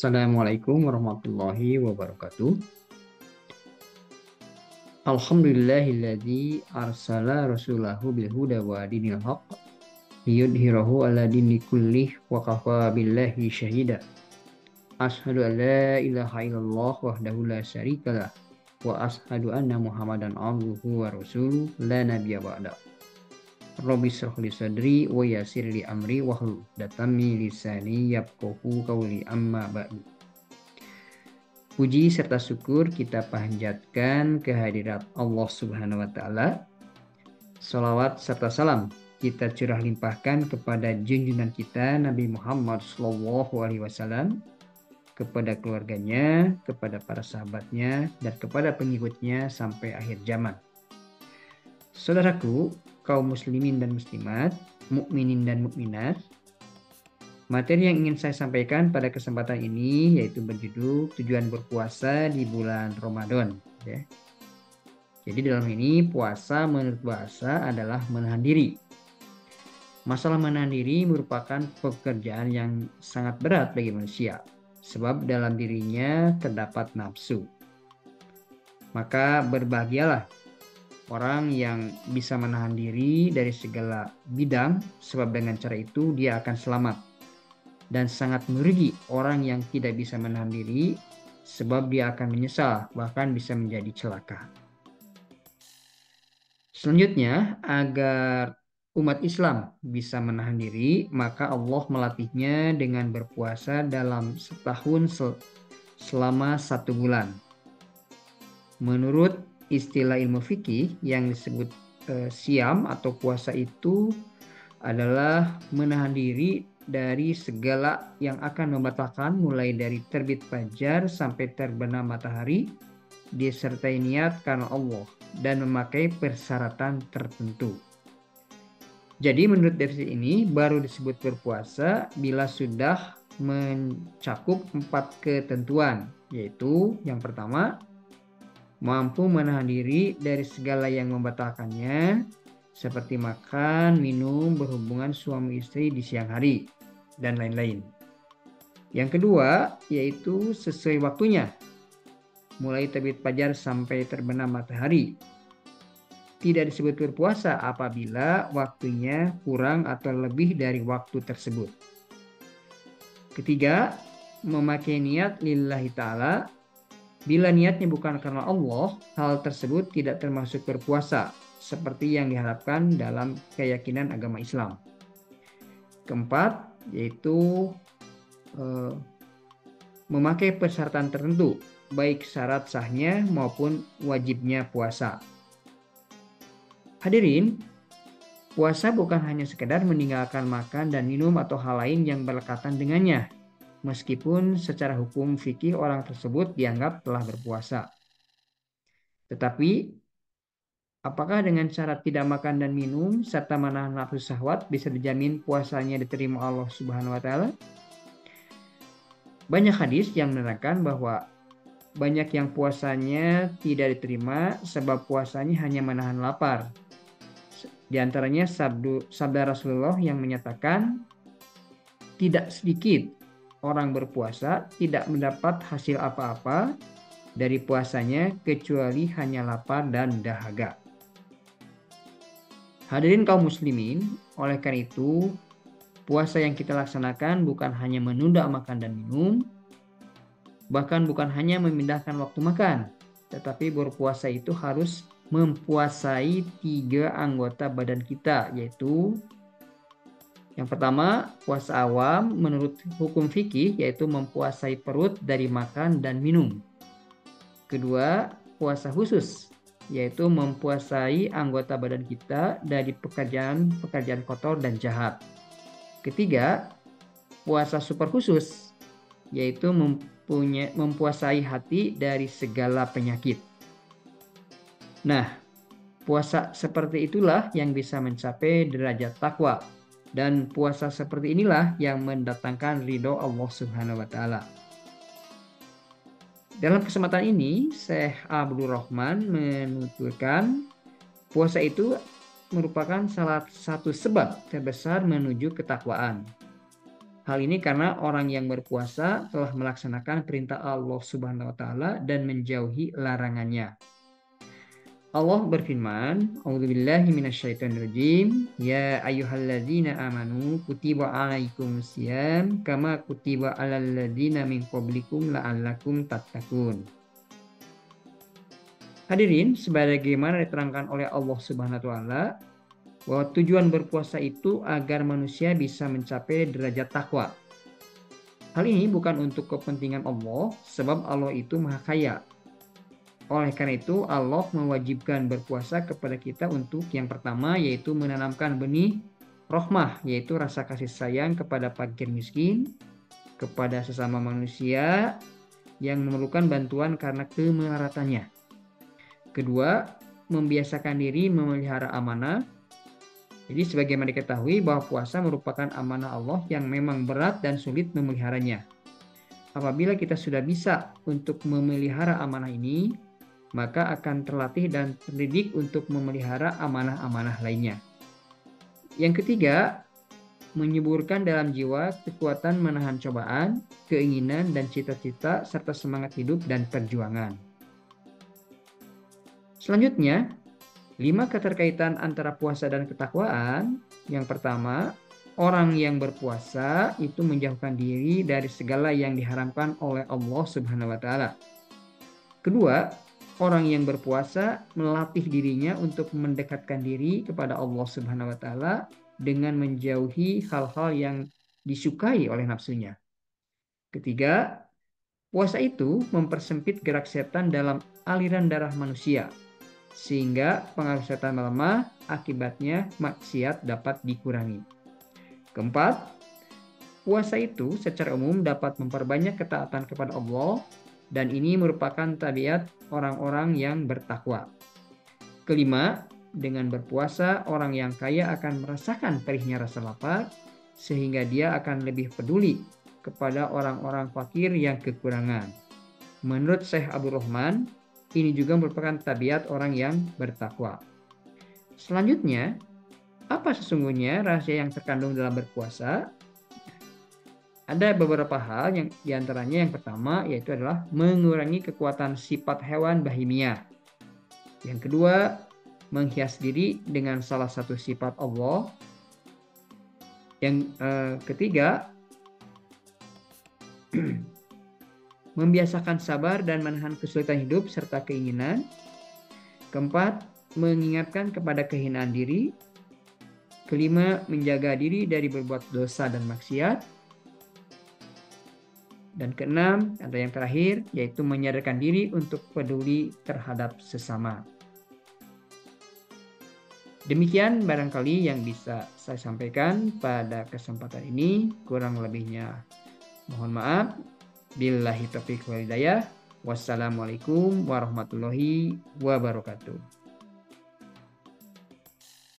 Assalamualaikum warahmatullahi wabarakatuh. Alhamdulillahilladzi arsala rasulahu bil huda wa dinil haqq liyudhhirahu ala dini kullih wa kafa billahi syahida. Ashhadu an la ilaha illallah wahdahu la syarikalah wa ashhadu anna Muhammadan abduhu wa rasuluh la nabiyya ba'da. Rabbi shrah li sadri wa yassir li amri wahlul 'uqdatam min lisani yafqahu qawli amma ba'du. Puji serta syukur kita panjatkan kehadirat Allah Subhanahu wa Ta'ala. Salawat serta salam kita curah limpahkan kepada junjungan kita Nabi Muhammad SAW, kepada keluarganya, kepada para sahabatnya, dan kepada pengikutnya sampai akhir zaman. Saudaraku, kaum muslimin dan muslimat, mukminin dan mukminat, materi yang ingin saya sampaikan pada kesempatan ini yaitu berjudul tujuan berpuasa di bulan Ramadan. Ya. Jadi dalam ini puasa menurut bahasa adalah menahan diri. Masalah menahan diri merupakan pekerjaan yang sangat berat bagi manusia, sebab dalam dirinya terdapat nafsu. Maka berbahagialah orang yang bisa menahan diri dari segala bidang, sebab dengan cara itu dia akan selamat. Dan sangat merugi orang yang tidak bisa menahan diri, sebab dia akan menyesal, bahkan bisa menjadi celaka. Selanjutnya, agar umat Islam bisa menahan diri, maka Allah melatihnya dengan berpuasa dalam setahun selama 1 bulan. Menurut istilah ilmu fikih yang disebut siam atau puasa itu adalah menahan diri dari segala yang akan membatalkan, mulai dari terbit fajar sampai terbenam matahari, disertai niat karena Allah dan memakai persyaratan tertentu. Jadi menurut definisi ini baru disebut berpuasa bila sudah mencakup 4 ketentuan, yaitu yang pertama, mampu menahan diri dari segala yang membatalkannya, seperti makan, minum, berhubungan suami istri di siang hari, dan lain-lain. Yang kedua, yaitu sesuai waktunya, mulai terbit fajar sampai terbenam matahari. Tidak disebut berpuasa apabila waktunya kurang atau lebih dari waktu tersebut. Ketiga, memakai niat lillahi ta'ala. Bila niatnya bukan karena Allah, hal tersebut tidak termasuk berpuasa, seperti yang diharapkan dalam keyakinan agama Islam. Keempat, yaitu memakai persyaratan tertentu, baik syarat sahnya maupun wajibnya puasa. Hadirin, puasa bukan hanya sekedar meninggalkan makan dan minum atau hal lain yang berkaitan dengannya, meskipun secara hukum fikih orang tersebut dianggap telah berpuasa. Tetapi, apakah dengan cara tidak makan dan minum serta menahan nafsu syahwat bisa dijamin puasanya diterima Allah Subhanahu wa Ta'ala? Banyak hadis yang menerangkan bahwa banyak yang puasanya tidak diterima sebab puasanya hanya menahan lapar. Di antaranya sabda Rasulullah yang menyatakan, tidak sedikit orang berpuasa tidak mendapat hasil apa-apa dari puasanya kecuali hanya lapar dan dahaga. Hadirin kaum muslimin, oleh karena itu, puasa yang kita laksanakan bukan hanya menunda makan dan minum, bahkan bukan hanya memindahkan waktu makan, tetapi berpuasa itu harus mempuasai 3 anggota badan kita, yaitu yang pertama, puasa awam menurut hukum fikih, yaitu mempuasai perut dari makan dan minum. Kedua, puasa khusus, yaitu mempuasai anggota badan kita dari pekerjaan kotor dan jahat. Ketiga, puasa super khusus, yaitu mempuasai hati dari segala penyakit. Nah, puasa seperti itulah yang bisa mencapai derajat takwa, dan puasa seperti inilah yang mendatangkan ridho Allah Subhanahu wa Ta'ala. Dalam kesempatan ini, Syekh Abdul Rahman menuturkan puasa itu merupakan salah satu sebab terbesar menuju ketakwaan. Hal ini karena orang yang berpuasa telah melaksanakan perintah Allah Subhanahu wa taala dan menjauhi larangannya. Allah berfirman, "A'udzubillahi minasyaitonirrajim. Ya ayyuhalladzina amanu kutiba 'alaikumusiyam kama kutiba 'alal ladzina min qablikum la'allakum tattaqun." Hadirin, sebagaimana diterangkan oleh Allah Subhanahu wa taala, bahwa tujuan berpuasa itu agar manusia bisa mencapai derajat takwa. Hal ini bukan untuk kepentingan Allah, sebab Allah itu Maha Kaya. Oleh karena itu, Allah mewajibkan berpuasa kepada kita untuk yang pertama, yaitu menanamkan benih rahmah, yaitu rasa kasih sayang kepada fakir miskin, kepada sesama manusia yang memerlukan bantuan karena kemelaratannya. Kedua, membiasakan diri memelihara amanah. Jadi sebagaimana diketahui bahwa puasa merupakan amanah Allah yang memang berat dan sulit memeliharanya. Apabila kita sudah bisa untuk memelihara amanah ini, maka akan terlatih dan terdidik untuk memelihara amanah-amanah lainnya. Yang ketiga, menyuburkan dalam jiwa kekuatan menahan cobaan, keinginan dan cita-cita serta semangat hidup dan perjuangan. Selanjutnya, 5 keterkaitan antara puasa dan ketakwaan. Yang pertama, orang yang berpuasa itu menjauhkan diri dari segala yang diharamkan oleh Allah Subhanahu wa taala. Kedua, orang yang berpuasa melatih dirinya untuk mendekatkan diri kepada Allah Subhanahu wa taala dengan menjauhi hal-hal yang disukai oleh nafsunya. Ketiga, puasa itu mempersempit gerak setan dalam aliran darah manusia, sehingga pengaruh setan melemah, akibatnya maksiat dapat dikurangi. Keempat, puasa itu secara umum dapat memperbanyak ketaatan kepada Allah, dan ini merupakan tabiat orang-orang yang bertakwa. Kelima, dengan berpuasa, orang yang kaya akan merasakan perihnya rasa lapar, sehingga dia akan lebih peduli kepada orang-orang fakir yang kekurangan. Menurut Syekh Abdul Rahman, ini juga merupakan tabiat orang yang bertakwa. Selanjutnya, apa sesungguhnya rahasia yang terkandung dalam berpuasa? Ada beberapa hal yang diantaranya yang pertama yaitu adalah mengurangi kekuatan sifat hewan bahimia. Yang kedua, menghias diri dengan salah satu sifat Allah. Yang ketiga, membiasakan sabar dan menahan kesulitan hidup serta keinginan. Keempat, mengingatkan kepada kehinaan diri. Kelima, menjaga diri dari berbuat dosa dan maksiat. Dan keenam, ada yang terakhir, yaitu menyadarkan diri untuk peduli terhadap sesama. Demikian barangkali yang bisa saya sampaikan pada kesempatan ini. Kurang lebihnya mohon maaf. Billahi taufiq wal hidayah. Wassalamualaikum warahmatullahi wabarakatuh.